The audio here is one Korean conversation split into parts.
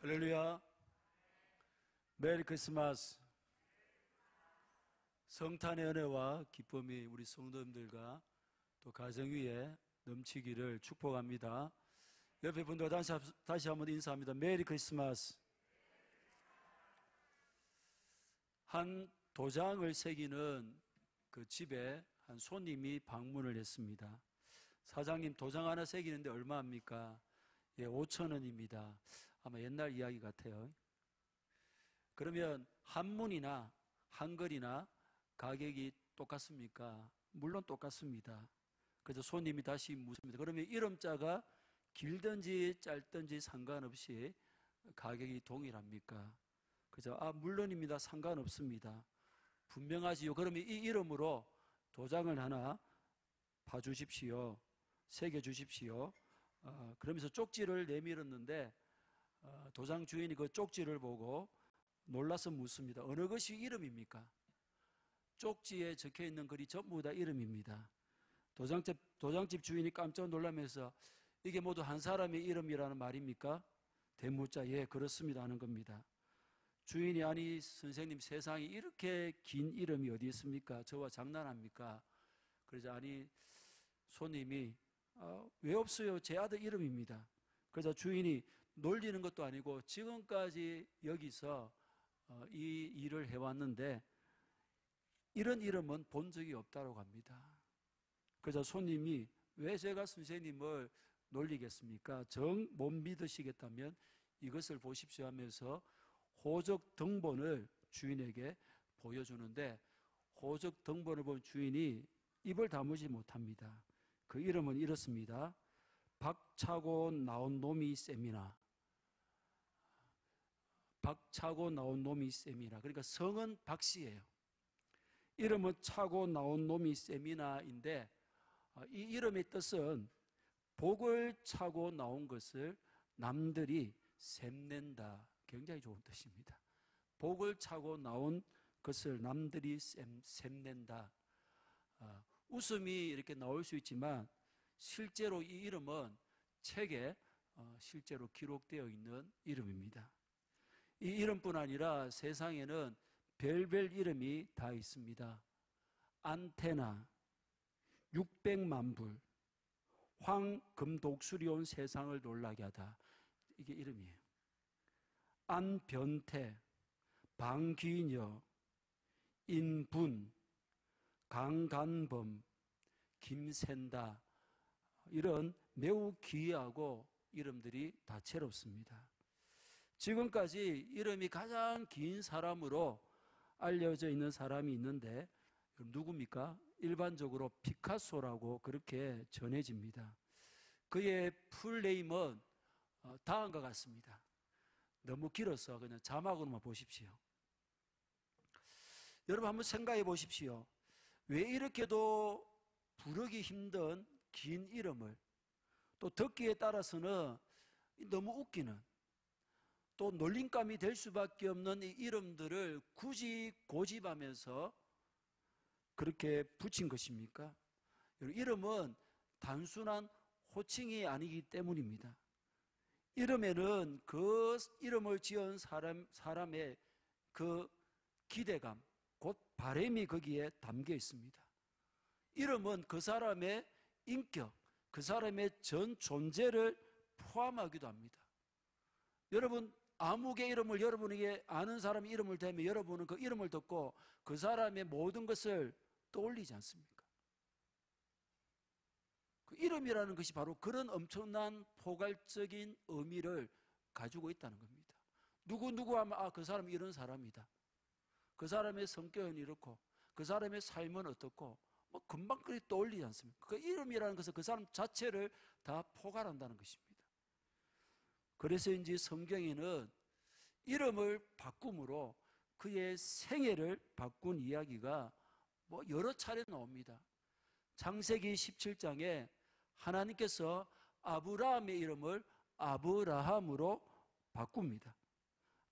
할렐루야. 메리 크리스마스. 성탄의 은혜와 기쁨이 우리 성도님들과 또 가정 위에 넘치기를 축복합니다. 옆에 분들과 다시 한번 인사합니다. 메리 크리스마스. 한 도장을 새기는 그 집에 한 손님이 방문을 했습니다. 사장님, 도장 하나 새기는데 얼마입니까? 예, 5,000원입니다. 아마 옛날 이야기 같아요. 그러면 한문이나 한글이나 가격이 똑같습니까? 물론 똑같습니다. 그래서 손님이 다시 묻습니다. 그러면 이름자가 길든지 짧든지 상관없이 가격이 동일합니까? 그래서 물론입니다. 상관없습니다. 분명하지요. 그러면 이 이름으로 도장을 하나 봐주십시오. 새겨주십시오. 그러면서 쪽지를 내밀었는데 도장 주인이 그 쪽지를 보고 놀라서 묻습니다. 어느 것이 이름입니까? 쪽지에 적혀있는 글이 전부 다 이름입니다. 도장집 주인이 깜짝 놀라면서 이게 모두 한 사람의 이름이라는 말입니까? 대문자, 예, 그렇습니다 하는 겁니다. 주인이, 아니 선생님, 세상에 이렇게 긴 이름이 어디 있습니까? 저와 장난합니까? 그러자 아니 손님이 왜 없어요? 제 아들 이름입니다. 그래서 주인이 놀리는 것도 아니고 지금까지 여기서 이 일을 해왔는데 이런 이름은 본 적이 없다고 합니다. 그래서 손님이 왜 제가 선생님을 놀리겠습니까? 정 못 믿으시겠다면 이것을 보십시오 하면서 호적 등본을 주인에게 보여주는데 호적 등본을 본 주인이 입을 다물지 못합니다. 그 이름은 이렇습니다. 박차고 나온 놈이 쌤이나. 박차고 나온 놈이 쌤이나. 그러니까 성은 박씨예요. 이름은 차고 나온 놈이 쌤이나인데 이 이름의 뜻은 복을 차고 나온 것을 남들이 샘낸다. 굉장히 좋은 뜻입니다. 복을 차고 나온 것을 남들이 샘낸다. 웃음이 이렇게 나올 수 있지만 실제로 이 이름은 책에 실제로 기록되어 있는 이름입니다. 이 이름뿐 아니라 세상에는 별별 이름이 다 있습니다. 안테나, 600만 불, 황금독수리 온 세상을 놀라게 하다. 이게 이름이에요. 안변태, 방귀녀, 인분, 강간범, 김샌다, 이런 매우 기이하고 이름들이 다채롭습니다. 지금까지 이름이 가장 긴 사람으로 알려져 있는 사람이 있는데 누굽니까? 일반적으로 피카소라고 그렇게 전해집니다. 그의 풀네임은 다음과 같습니다. 너무 길어서 그냥 자막으로만 보십시오. 여러분 한번 생각해 보십시오. 왜 이렇게도 부르기 힘든 긴 이름을, 또 듣기에 따라서는 너무 웃기는, 또 놀림감이 될 수밖에 없는 이 이름들을 굳이 고집하면서 그렇게 붙인 것입니까? 이름은 단순한 호칭이 아니기 때문입니다. 이름에는 그 이름을 지은 사람의 그 기대감, 곧 바람이 거기에 담겨 있습니다. 이름은 그 사람의 인격, 그 사람의 전 존재를 포함하기도 합니다. 여러분, 아무개 이름을 여러분에게 아는 사람의 이름을 대면 여러분은 그 이름을 듣고 그 사람의 모든 것을 떠올리지 않습니까? 그 이름이라는 것이 바로 그런 엄청난 포괄적인 의미를 가지고 있다는 겁니다. 누구 하면 그 사람이 이런 사람이다. 그 사람의 성격은 이렇고 그 사람의 삶은 어떻고 금방 그리 떠올리지 않습니까? 그 이름이라는 것은 그 사람 자체를 다 포괄한다는 것입니다. 그래서인지 성경에는 이름을 바꿈으로 그의 생애를 바꾼 이야기가 여러 차례 나옵니다. 창세기 17장에 하나님께서 아브라함의 이름을 아브라함으로 바꿉니다.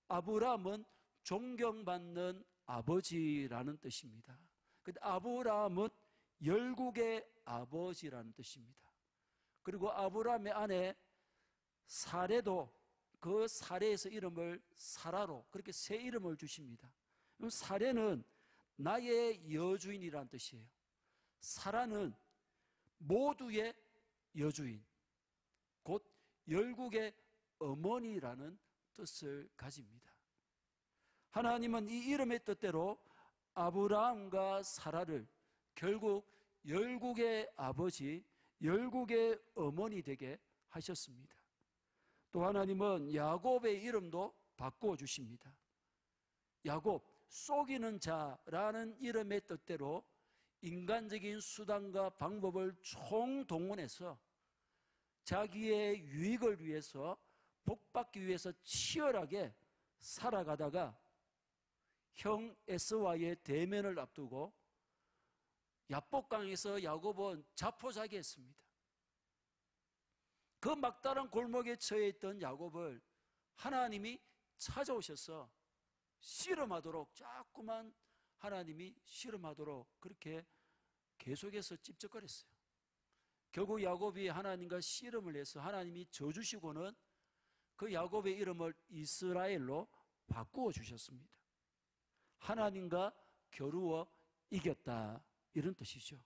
아브라함은 존경받는 아버지라는 뜻입니다. 근데 아브라함은 열국의 아버지라는 뜻입니다. 그리고 아브라함의 아내 사레도 그 사레에서 이름을 사라로 그렇게 새 이름을 주십니다. 사레는 나의 여주인이란 뜻이에요. 사라는 모두의 여주인, 곧 열국의 어머니라는 뜻을 가집니다. 하나님은 이 이름의 뜻대로 아브라함과 사라를 결국 열국의 아버지, 열국의 어머니 되게 하셨습니다. 또 하나님은 야곱의 이름도 바꾸어 주십니다. 야곱, 속이는 자라는 이름의 뜻대로 인간적인 수단과 방법을 총동원해서 자기의 유익을 위해서 복받기 위해서 치열하게 살아가다가 형 에서와의 대면을 앞두고 야복강에서 야곱은 자포자기했습니다. 그 막다른 골목에 처해 있던 야곱을 하나님이 찾아오셔서 씨름하도록 자꾸만 하나님이 씨름하도록 그렇게 계속해서 찝쩍거렸어요. 결국 야곱이 하나님과 씨름을 해서 하나님이 져주시고는 그 야곱의 이름을 이스라엘로 바꾸어 주셨습니다. 하나님과 겨루어 이겼다, 이런 뜻이죠.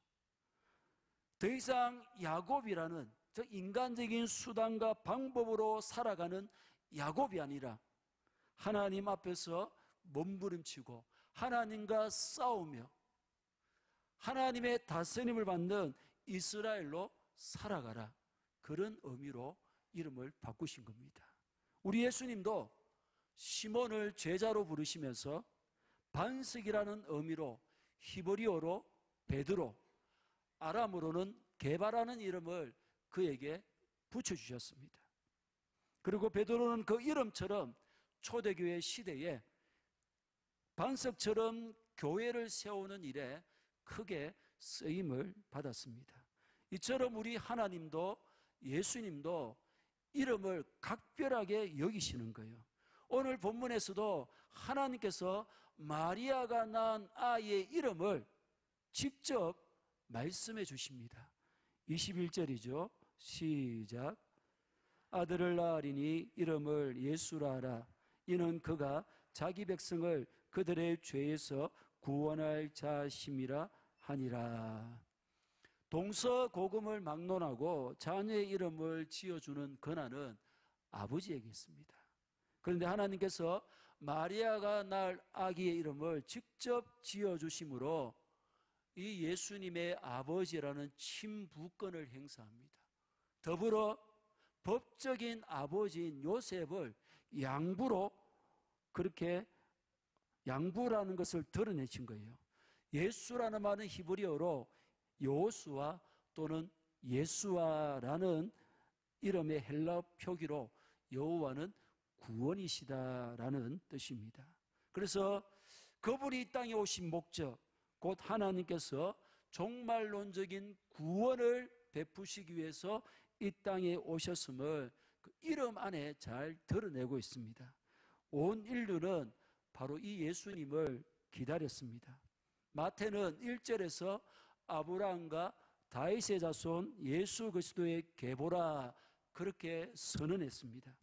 더 이상 야곱이라는 저 인간적인 수단과 방법으로 살아가는 야곱이 아니라 하나님 앞에서 몸부림치고 하나님과 싸우며 하나님의 다스림을 받는 이스라엘로 살아가라, 그런 의미로 이름을 바꾸신 겁니다. 우리 예수님도 시몬을 제자로 부르시면서 반석이라는 의미로 히브리어로 베드로, 아람으로는 게바라는 이름을 그에게 붙여주셨습니다. 그리고 베드로는 그 이름처럼 초대교회 시대에 반석처럼 교회를 세우는 일에 크게 쓰임을 받았습니다. 이처럼 우리 하나님도 예수님도 이름을 각별하게 여기시는 거예요. 오늘 본문에서도 하나님께서 마리아가 낳은 아이의 이름을 직접 말씀해 주십니다. 21절이죠. 시작. 아들을 낳으리니 이름을 예수라 하라. 이는 그가 자기 백성을 그들의 죄에서 구원할 자심이라 하니라. 동서고금을 막론하고 자녀의 이름을 지어주는 권한은 아버지에게 있습니다. 그런데 하나님께서 마리아가 낳을 아기의 이름을 직접 지어주심으로 이 예수님의 아버지라는 친부권을 행사합니다. 더불어 법적인 아버지인 요셉을 양부로 그렇게 양부라는 것을 드러내신 거예요. 예수라는 말은 히브리어로 여호수아 또는 예수아라는 이름의 헬라 표기로 여호와는 구원이시다라는 뜻입니다. 그래서 그분이 이 땅에 오신 목적, 곧 하나님께서 종말론적인 구원을 베푸시기 위해서 이 땅에 오셨음을 그 이름 안에 잘 드러내고 있습니다. 온 인류는 바로 이 예수님을 기다렸습니다. 마태는 1절에서 아브라함과 다윗의 자손 예수 그리스도의 계보라 그렇게 선언했습니다.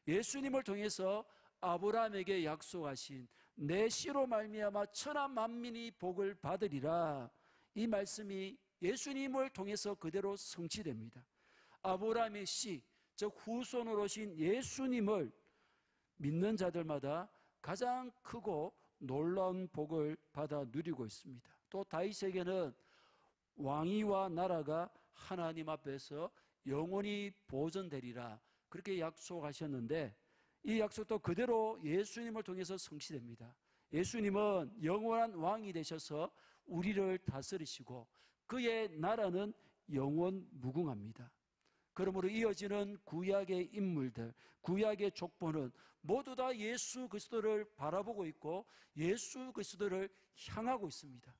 예수님을 통해서 아브라함에게 약속하신 내 씨로 말미암아 천하 만민이 복을 받으리라, 이 말씀이 예수님을 통해서 그대로 성취됩니다. 아브라함의 씨, 즉 후손으로 오신 예수님을 믿는 자들마다 가장 크고 놀라운 복을 받아 누리고 있습니다. 또 다윗에게는 왕위와 나라가 하나님 앞에서 영원히 보존되리라 그렇게 약속하셨는데 이 약속도 그대로 예수님을 통해서 성취됩니다. 예수님은 영원한 왕이 되셔서 우리를 다스리시고 그의 나라는 영원 무궁합니다. 그러므로 이어지는 구약의 인물들, 구약의 족보는 모두 다 예수 그리스도를 바라보고 있고 예수 그리스도를 향하고 있습니다.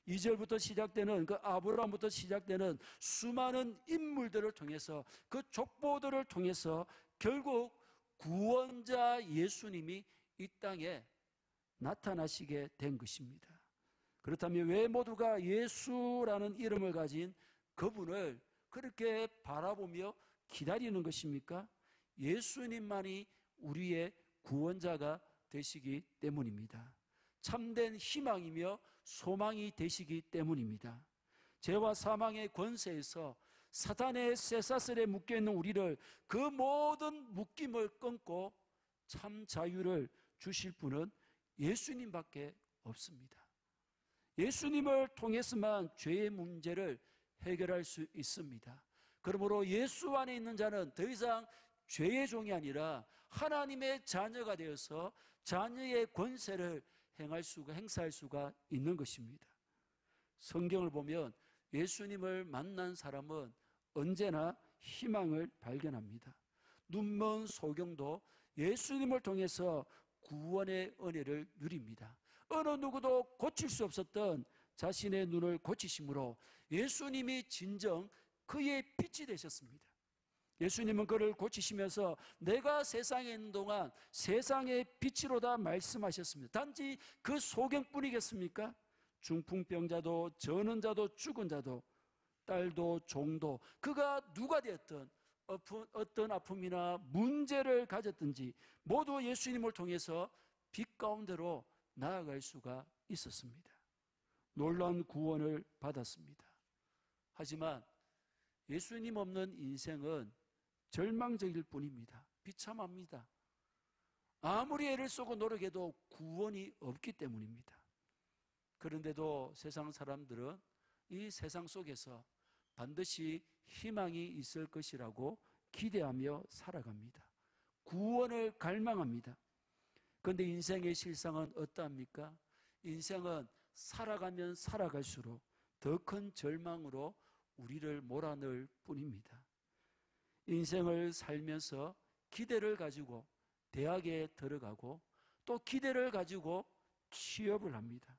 2절부터 시작되는 그 아브라함부터 시작되는 수많은 인물들을 통해서 그 족보들을 통해서 결국 구원자 예수님이 이 땅에 나타나시게 된 것입니다. 그렇다면 왜 모두가 예수라는 이름을 가진 그분을 그렇게 바라보며 기다리는 것입니까? 예수님만이 우리의 구원자가 되시기 때문입니다. 참된 희망이며 소망이 되시기 때문입니다. 죄와 사망의 권세에서 사탄의 쇠사슬에 묶여있는 우리를 그 모든 묶임을 끊고 참 자유를 주실 분은 예수님밖에 없습니다. 예수님을 통해서만 죄의 문제를 해결할 수 있습니다. 그러므로 예수 안에 있는 자는 더 이상 죄의 종이 아니라 하나님의 자녀가 되어서 자녀의 권세를 행사할 수가 있는 것입니다. 성경을 보면 예수님을 만난 사람은 언제나 희망을 발견합니다. 눈먼 소경도 예수님을 통해서 구원의 은혜를 누립니다. 어느 누구도 고칠 수 없었던 자신의 눈을 고치심으로 예수님이 진정 그의 빛이 되셨습니다. 예수님은 그를 고치시면서 내가 세상에 있는 동안 세상의 빛이로다 말씀하셨습니다. 단지 그 소경뿐이겠습니까? 중풍병자도 저는 자도 죽은 자도 딸도 종도 그가 누가 되었든 어떤 아픔이나 문제를 가졌든지 모두 예수님을 통해서 빛 가운데로 나아갈 수가 있었습니다. 놀라운 구원을 받았습니다. 하지만 예수님 없는 인생은 절망적일 뿐입니다. 비참합니다. 아무리 애를 쏘고 노력해도 구원이 없기 때문입니다. 그런데도 세상 사람들은 이 세상 속에서 반드시 희망이 있을 것이라고 기대하며 살아갑니다. 구원을 갈망합니다. 그런데 인생의 실상은 어떠합니까? 인생은 살아가면 살아갈수록 더 큰 절망으로 우리를 몰아넣을 뿐입니다. 인생을 살면서 기대를 가지고 대학에 들어가고 또 기대를 가지고 취업을 합니다.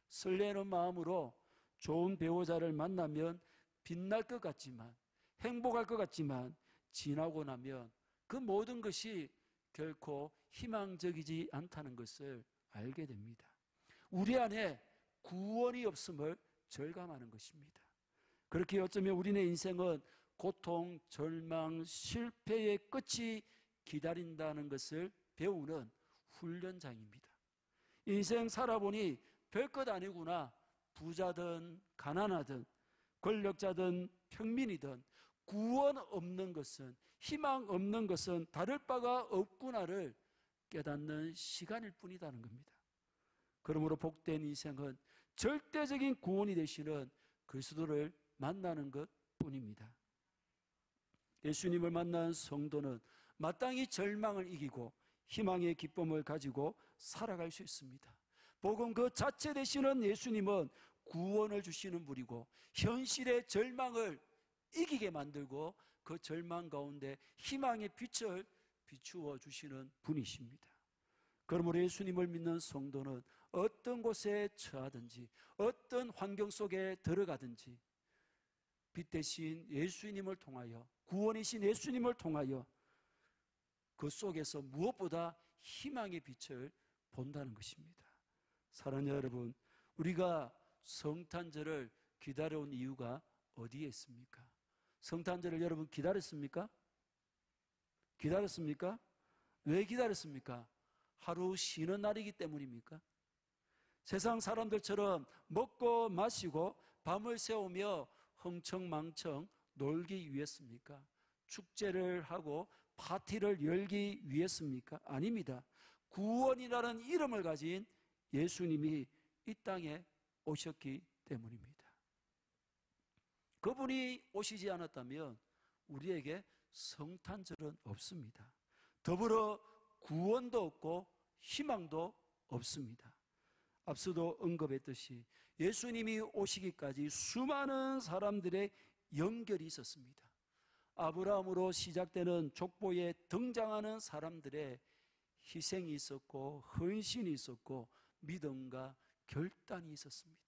설레는 마음으로 좋은 배우자를 만나면 빛날 것 같지만 행복할 것 같지만 지나고 나면 그 모든 것이 결코 희망적이지 않다는 것을 알게 됩니다. 우리 안에 구원이 없음을 절감하는 것입니다. 그렇게 어쩌면 우리의 인생은 고통, 절망, 실패의 끝이 기다린다는 것을 배우는 훈련장입니다. 인생 살아보니 별것 아니구나. 부자든 가난하든 권력자든 평민이든 구원 없는 것은, 희망 없는 것은 다를 바가 없구나를 깨닫는 시간일 뿐이라는 겁니다. 그러므로 복된 인생은 절대적인 구원이 되시는 그리스도를 만나는 것 뿐입니다. 예수님을 만난 성도는 마땅히 절망을 이기고 희망의 기쁨을 가지고 살아갈 수 있습니다. 복음 그 자체 되시는 예수님은 구원을 주시는 분이고 현실의 절망을 이기게 만들고 그 절망 가운데 희망의 빛을 비추어 주시는 분이십니다. 그러므로 예수님을 믿는 성도는 어떤 곳에 처하든지 어떤 환경 속에 들어가든지 빛 대신 예수님을 통하여, 구원이신 예수님을 통하여 그 속에서 무엇보다 희망의 빛을 본다는 것입니다. 사랑하는 여러분, 우리가 성탄절을 기다려온 이유가 어디에 있습니까? 성탄절을 여러분 기다렸습니까? 기다렸습니까? 왜 기다렸습니까? 하루 쉬는 날이기 때문입니까? 세상 사람들처럼 먹고 마시고 밤을 새우며 흥청망청 놀기 위해습니까? 축제를 하고 파티를 열기 위해습니까? 아닙니다. 구원이라는 이름을 가진 예수님이 이 땅에 오셨기 때문입니다. 그분이 오시지 않았다면 우리에게 성탄절은 없습니다. 더불어 구원도 없고 희망도 없습니다. 앞서도 언급했듯이 예수님이 오시기까지 수많은 사람들의 연결이 있었습니다. 아브라함으로 시작되는 족보에 등장하는 사람들의 희생이 있었고 헌신이 있었고 믿음과 결단이 있었습니다.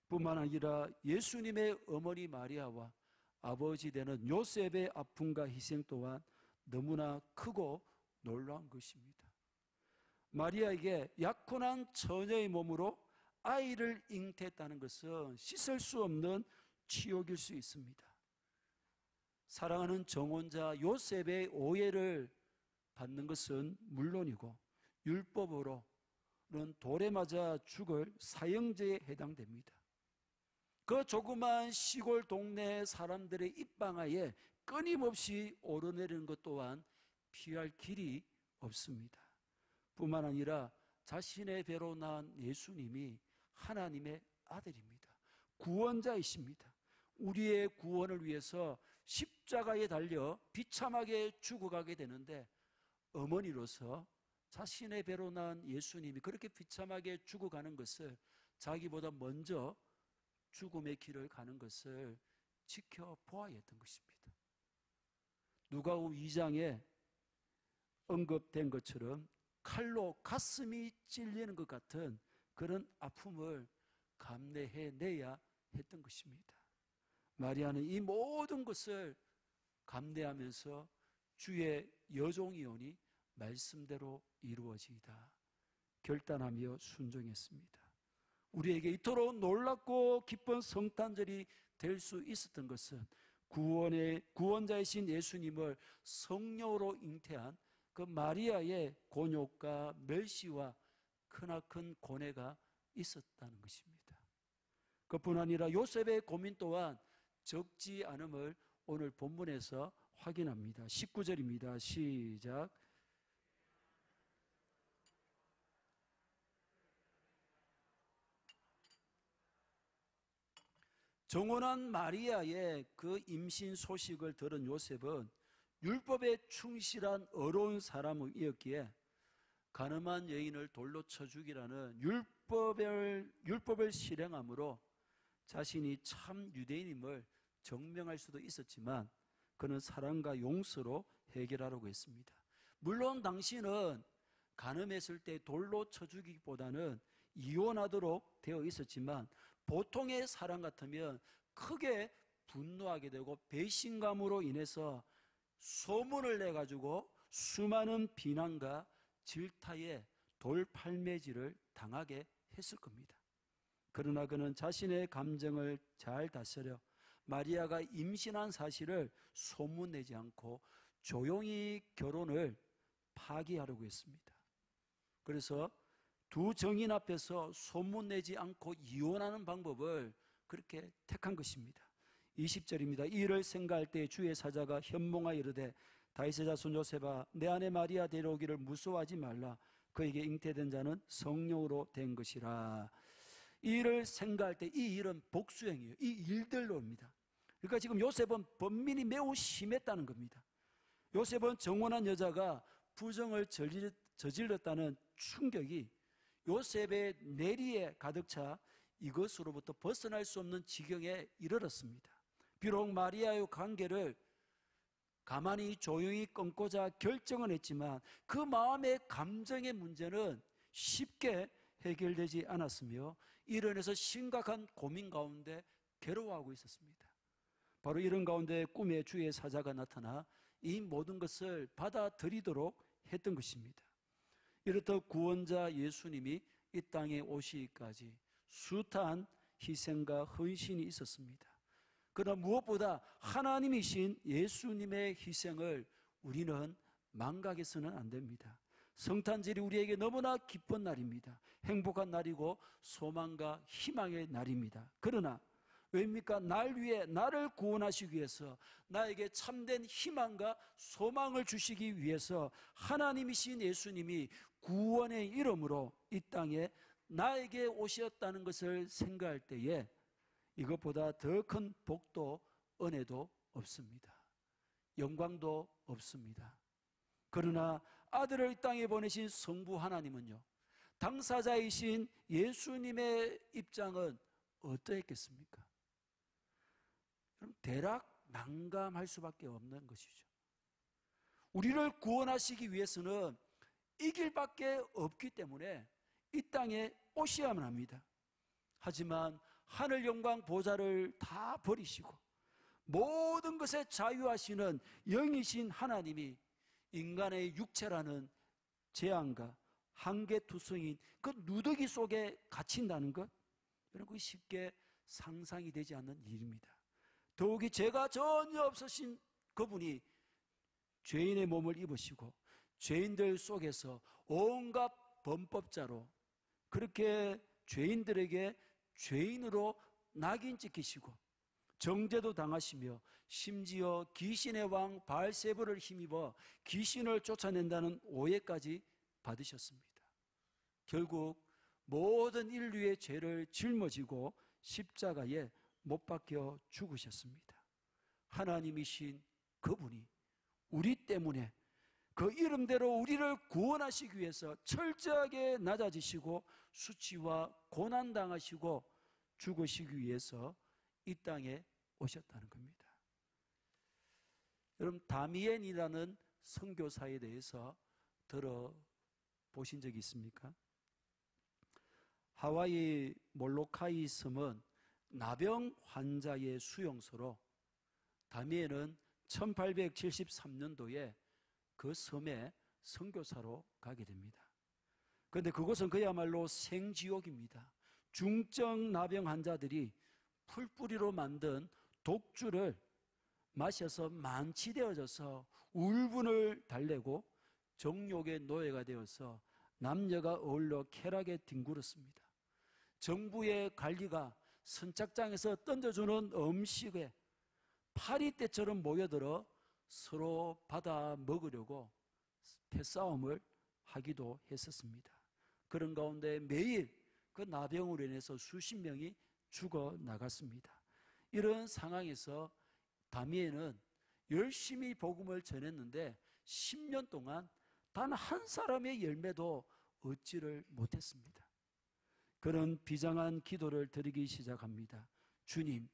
뿐만 아니라 예수님의 어머니 마리아와 아버지 되는 요셉의 아픔과 희생 또한 너무나 크고 놀라운 것입니다. 마리아에게 약혼한 처녀의 몸으로 아이를 잉태했다는 것은 씻을 수 없는 치욕일 수 있습니다. 사랑하는 정혼자 요셉의 오해를 받는 것은 물론이고 율법으로는 돌에 맞아 죽을 사형제에 해당됩니다. 그 조그만 시골 동네 사람들의 입방아에 끊임없이 오르내리는 것 또한 피할 길이 없습니다. 뿐만 아니라 자신의 배로 낳은 예수님이 하나님의 아들입니다. 구원자이십니다. 우리의 구원을 위해서 십자가에 달려 비참하게 죽어가게 되는데, 어머니로서 자신의 배로 낳은 예수님이 그렇게 비참하게 죽어가는 것을, 자기보다 먼저 죽음의 길을 가는 것을 지켜보아야 했던 것입니다. 누가복음 2장에 언급된 것처럼 칼로 가슴이 찔리는 것 같은 그런 아픔을 감내해내야 했던 것입니다. 마리아는 이 모든 것을 감내하면서 주의 여종이오니 말씀대로 이루어지이다 결단하며 순종했습니다. 우리에게 이토록 놀랍고 기쁜 성탄절이 될 수 있었던 것은 구원자이신 예수님을 성령으로 잉태한 그 마리아의 곤욕과 멸시와 크나큰 고뇌가 있었다는 것입니다. 그뿐 아니라 요셉의 고민 또한 적지 않음을 오늘 본문에서 확인합니다. 19절입니다. 시작. 정혼한 마리아의 그 임신 소식을 들은 요셉은 율법에 충실한 어려운 사람이었기에 가늠한 여인을 돌로 쳐 죽이라는 율법을 실행함으로 자신이 참 유대인임을 증명할 수도 있었지만, 그는 사랑과 용서로 해결하려고 했습니다. 물론 당시는 가늠했을 때 돌로 쳐 죽이기보다는 이혼하도록 되어 있었지만, 보통의 사람 같으면 크게 분노하게 되고 배신감으로 인해서 소문을 내가지고 수많은 비난과 질타에 돌팔매질을 당하게 했을 겁니다. 그러나 그는 자신의 감정을 잘 다스려 마리아가 임신한 사실을 소문내지 않고 조용히 결혼을 파기하려고 했습니다. 그래서 두 정인 앞에서 소문내지 않고 이혼하는 방법을 그렇게 택한 것입니다. 20절입니다. 이 일을 생각할 때 주의 사자가 현몽하여 이르되 다윗의 자손 요셉아, 내 아내 마리아 데려오기를 무서워하지 말라. 그에게 잉태된 자는 성령으로 된 것이라. 이 일을 생각할 때 이 일은 복수행이에요. 이 일들로입니다. 그러니까 지금 요셉은 번민이 매우 심했다는 겁니다. 요셉은 정혼한 여자가 부정을 저질렀다는 충격이 요셉의 내리에 가득 차 이것으로부터 벗어날 수 없는 지경에 이르렀습니다. 비록 마리아의 관계를 가만히 조용히 끊고자 결정은 했지만 그 마음의 감정의 문제는 쉽게 해결되지 않았으며 이로 인해서 심각한 고민 가운데 괴로워하고 있었습니다. 바로 이런 가운데 꿈에 주의 사자가 나타나 이 모든 것을 받아들이도록 했던 것입니다. 이렇듯 구원자 예수님이 이 땅에 오시기까지 숱한 희생과 헌신이 있었습니다. 그러나 무엇보다 하나님이신 예수님의 희생을 우리는 망각해서는 안 됩니다. 성탄절이 우리에게 너무나 기쁜 날입니다. 행복한 날이고 소망과 희망의 날입니다. 그러나 왜입니까? 날 위해 나를 구원하시기 위해서, 나에게 참된 희망과 소망을 주시기 위해서 하나님이신 예수님이 구원의 이름으로 이 땅에 나에게 오셨다는 것을 생각할 때에 이것보다 더 큰 복도 은혜도 없습니다. 영광도 없습니다. 그러나 아들을 이 땅에 보내신 성부 하나님은요, 당사자이신 예수님의 입장은 어떠했겠습니까? 그럼 대략 난감할 수밖에 없는 것이죠. 우리를 구원하시기 위해서는 이 길밖에 없기 때문에 이 땅에 오셔야만 합니다. 하지만 하늘 영광 보좌를 다 버리시고 모든 것에 자유하시는 영이신 하나님이 인간의 육체라는 재앙과 한계투성인 그 누더기 속에 갇힌다는 것, 여러분, 그게 쉽게 상상이 되지 않는 일입니다. 더욱이 죄가 전혀 없으신 그분이 죄인의 몸을 입으시고 죄인들 속에서 온갖 범법자로 그렇게 죄인들에게 죄인으로 낙인 찍히시고 정죄도 당하시며 심지어 귀신의 왕 바알세불을 힘입어 귀신을 쫓아낸다는 오해까지 받으셨습니다. 결국 모든 인류의 죄를 짊어지고 십자가에 못 박혀 죽으셨습니다. 하나님이신 그분이 우리 때문에 그 이름대로 우리를 구원하시기 위해서 철저하게 낮아지시고 수치와 고난당하시고 죽으시기 위해서 이 땅에 오셨다는 겁니다. 여러분, 다미엔이라는 선교사에 대해서 들어보신 적이 있습니까? 하와이 몰로카이 섬은 나병 환자의 수용소로 다미엔은 1873년도에 그 섬에 선교사로 가게 됩니다. 그런데 그곳은 그야말로 생지옥입니다. 중증 나병 환자들이 풀뿌리로 만든 독주를 마셔서 만취되어져서 울분을 달래고 정욕의 노예가 되어서 남녀가 어울려 쾌락에 뒹굴었습니다. 정부의 관리가 선착장에서 던져주는 음식에 파리떼처럼 모여들어 서로 받아 먹으려고 패싸움을 하기도 했었습니다. 그런 가운데 매일 그 나병으로 인해서 수십 명이 죽어 나갔습니다. 이런 상황에서 다미엔은 열심히 복음을 전했는데 10년 동안 단 한 사람의 열매도 얻지를 못했습니다. 그런 비장한 기도를 드리기 시작합니다. 주님,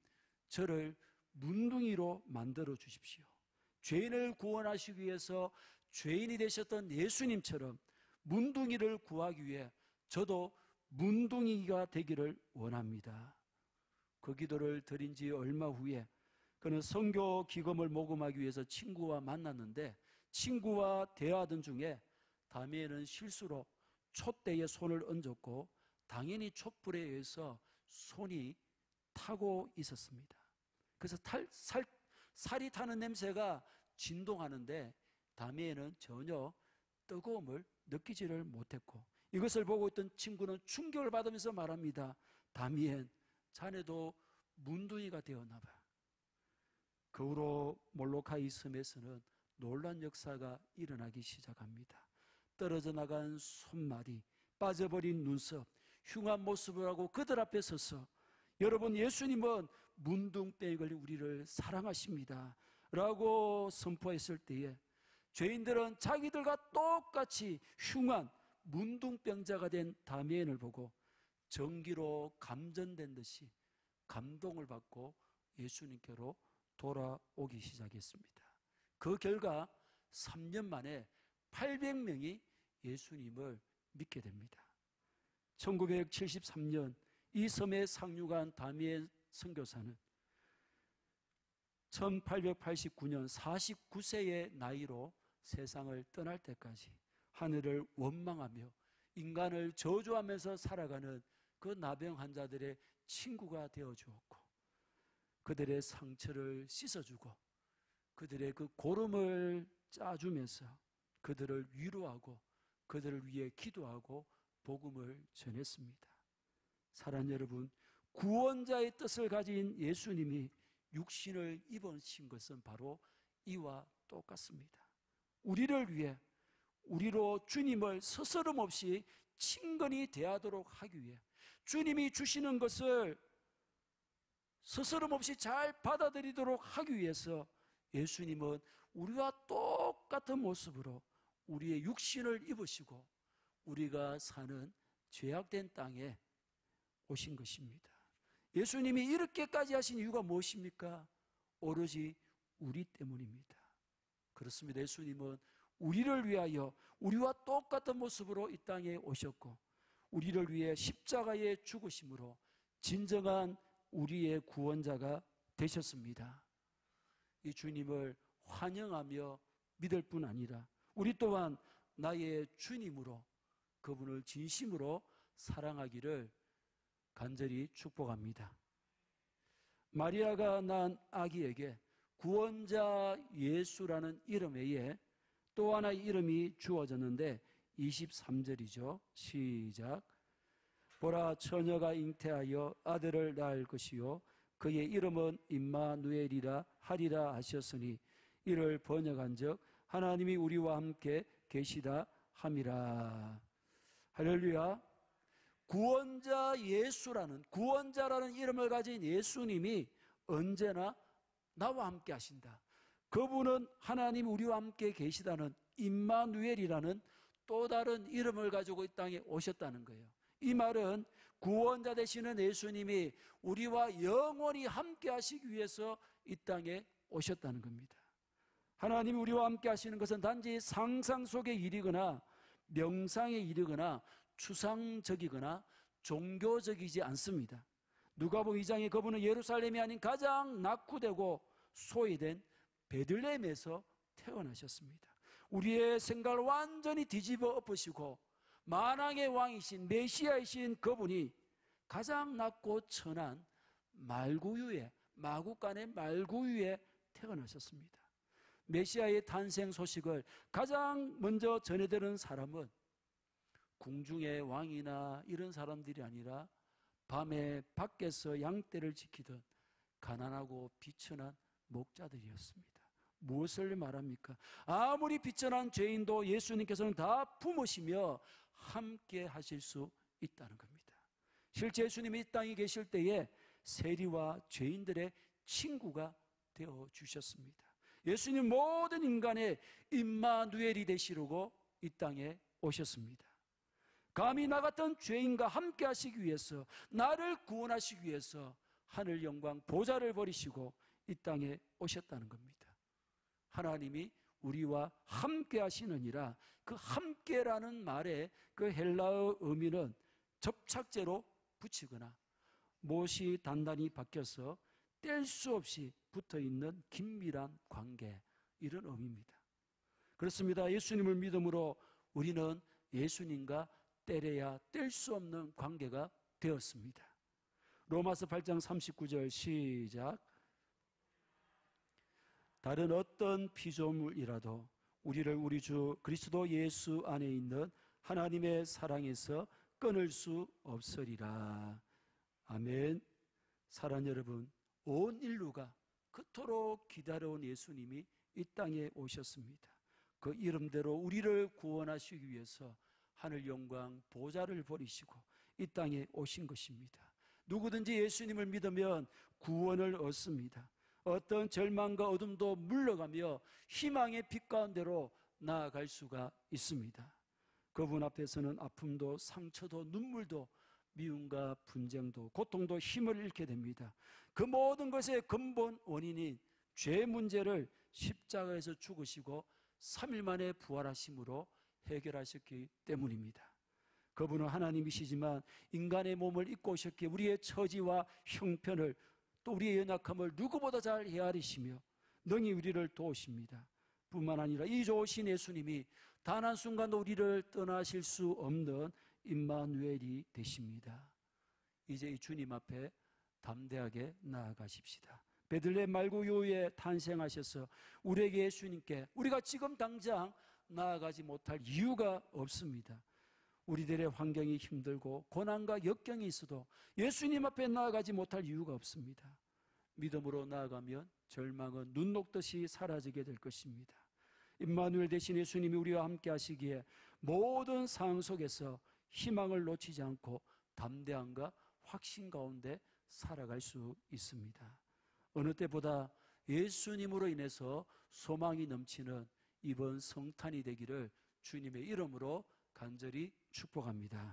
저를 문둥이로 만들어 주십시오. 죄인을 구원하시기 위해서 죄인이 되셨던 예수님처럼 문둥이를 구하기 위해 저도 문둥이가 되기를 원합니다. 그 기도를 드린 지 얼마 후에 그는 선교 기금을 모금하기 위해서 친구와 만났는데 친구와 대화하던 중에 다미엘은 실수로 촛대에 손을 얹었고 당연히 촛불에 의해서 손이 타고 있었습니다. 그래서 살이 타는 냄새가 진동하는데 다미엘은 전혀 뜨거움을 느끼지를 못했고 이것을 보고 있던 친구는 충격을 받으면서 말합니다. 다미엘, 자네도 문둥이가 되었나 봐. 그 후로 몰로카이 섬에서는 놀란 역사가 일어나기 시작합니다. 떨어져 나간 손마디, 빠져버린 눈썹, 흉한 모습을 하고 그들 앞에 서서 여러분, 예수님은 문둥병에 걸린 우리를 사랑하십니다 라고 선포했을 때에 죄인들은 자기들과 똑같이 흉한 문둥병자가 된 다미엔을 보고 전기로 감전된 듯이 감동을 받고 예수님께로 돌아오기 시작했습니다. 그 결과 3년 만에 800명이 예수님을 믿게 됩니다. 1973년 이 섬에 상륙한 다미엘 선교사는 1889년 49세의 나이로 세상을 떠날 때까지 하늘을 원망하며 인간을 저주하면서 살아가는 그 나병 환자들의 친구가 되어주었고 그들의 상처를 씻어주고 그들의 그 고름을 짜주면서 그들을 위로하고 그들을 위해 기도하고 복음을 전했습니다. 사랑하는 여러분, 구원자의 뜻을 가진 예수님이 육신을 입으신 것은 바로 이와 똑같습니다. 우리를 위해 우리로 주님을 스스럼 없이 친근히 대하도록 하기 위해 주님이 주시는 것을 스스럼 없이 잘 받아들이도록 하기 위해서 예수님은 우리와 똑같은 모습으로 우리의 육신을 입으시고 우리가 사는 죄악된 땅에 오신 것입니다. 예수님이 이렇게까지 하신 이유가 무엇입니까? 오로지 우리 때문입니다. 그렇습니다. 예수님은 우리를 위하여 우리와 똑같은 모습으로 이 땅에 오셨고 우리를 위해 십자가에 죽으심으로 진정한 우리의 구원자가 되셨습니다. 이 주님을 환영하며 믿을 뿐 아니라 우리 또한 나의 주님으로 그분을 진심으로 사랑하기를 간절히 축복합니다. 마리아가 낳은 아기에게 구원자 예수라는 이름 외에 또 하나의 이름이 주어졌는데 23절이죠. 시작. 보라, 처녀가 잉태하여 아들을 낳을 것이요 그의 이름은 임마누엘이라 하리라 하셨으니 이를 번역한즉 하나님이 우리와 함께 계시다 함이라. 할렐루야. 구원자라는 이름을 가진 예수님이 언제나 나와 함께 하신다. 그분은 하나님 우리와 함께 계시다는 임마누엘이라는 또 다른 이름을 가지고 이 땅에 오셨다는 거예요. 이 말은 구원자 되시는 예수님이 우리와 영원히 함께 하시기 위해서 이 땅에 오셨다는 겁니다. 하나님이 우리와 함께 하시는 것은 단지 상상 속의 일이거나 명상의 일이거나 추상적이거나 종교적이지 않습니다. 누가복음 2장에 그분은 예루살렘이 아닌 가장 낙후되고 소외된 베들레헴에서 태어나셨습니다. 우리의 생각을 완전히 뒤집어 엎으시고 만왕의 왕이신 메시아이신 그분이 가장 낮고 천한 말구유에, 마구간의 말구유에 태어나셨습니다. 메시아의 탄생 소식을 가장 먼저 전해드리는 사람은 궁중의 왕이나 이런 사람들이 아니라 밤에 밖에서 양떼를 지키던 가난하고 비천한 목자들이었습니다. 무엇을 말합니까? 아무리 비천한 죄인도 예수님께서는 다 품으시며 함께 하실 수 있다는 겁니다. 실제 예수님이 이 땅에 계실 때에 세리와 죄인들의 친구가 되어 주셨습니다. 예수님 모든 인간의 임마누엘이 되시려고 이 땅에 오셨습니다. 감히 나 같은 죄인과 함께 하시기 위해서, 나를 구원하시기 위해서 하늘 영광 보좌를 버리시고 이 땅에 오셨다는 겁니다. 하나님이 우리와 함께 하시느니라. 그 함께라는 말의 그 헬라어 의미는 접착제로 붙이거나 못이 단단히 박혀서 뗄 수 없이 붙어있는 긴밀한 관계, 이런 의미입니다. 그렇습니다. 예수님을 믿음으로 우리는 예수님과 떼려야 뗄 수 없는 관계가 되었습니다. 로마서 8장 39절 시작. 다른 어떤 피조물이라도 우리를 우리 주 그리스도 예수 안에 있는 하나님의 사랑에서 끊을 수 없으리라. 아멘. 사랑하는 여러분, 온 인류가 그토록 기다려온 예수님이 이 땅에 오셨습니다. 그 이름대로 우리를 구원하시기 위해서 하늘 영광 보좌를 버리시고 이 땅에 오신 것입니다. 누구든지 예수님을 믿으면 구원을 얻습니다. 어떤 절망과 어둠도 물러가며 희망의 빛 가운데로 나아갈 수가 있습니다. 그분 앞에서는 아픔도 상처도 눈물도 미움과 분쟁도 고통도 힘을 잃게 됩니다. 그 모든 것의 근본 원인인 죄 문제를 십자가에서 죽으시고 3일 만에 부활하심으로 해결하셨기 때문입니다. 그분은 하나님이시지만 인간의 몸을 입고 오셨기에 우리의 처지와 형편을, 또 우리의 연약함을 누구보다 잘 헤아리시며 능히 우리를 도우십니다. 뿐만 아니라 이 좋으신 예수님이 단 한순간도 우리를 떠나실 수 없는 임마누엘이 되십니다. 이제 이 주님 앞에 담대하게 나아가십시다. 베들레헴 말구유에 탄생하셔서 우리에게 예수님께 우리가 지금 당장 나아가지 못할 이유가 없습니다. 우리들의 환경이 힘들고 고난과 역경이 있어도 예수님 앞에 나아가지 못할 이유가 없습니다. 믿음으로 나아가면 절망은 눈 녹듯이 사라지게 될 것입니다. 임마누엘 되신 예수님이 우리와 함께 하시기에 모든 상황 속에서 희망을 놓치지 않고 담대함과 확신 가운데 살아갈 수 있습니다. 어느 때보다 예수님으로 인해서 소망이 넘치는 이번 성탄이 되기를 주님의 이름으로 간절히 축복합니다.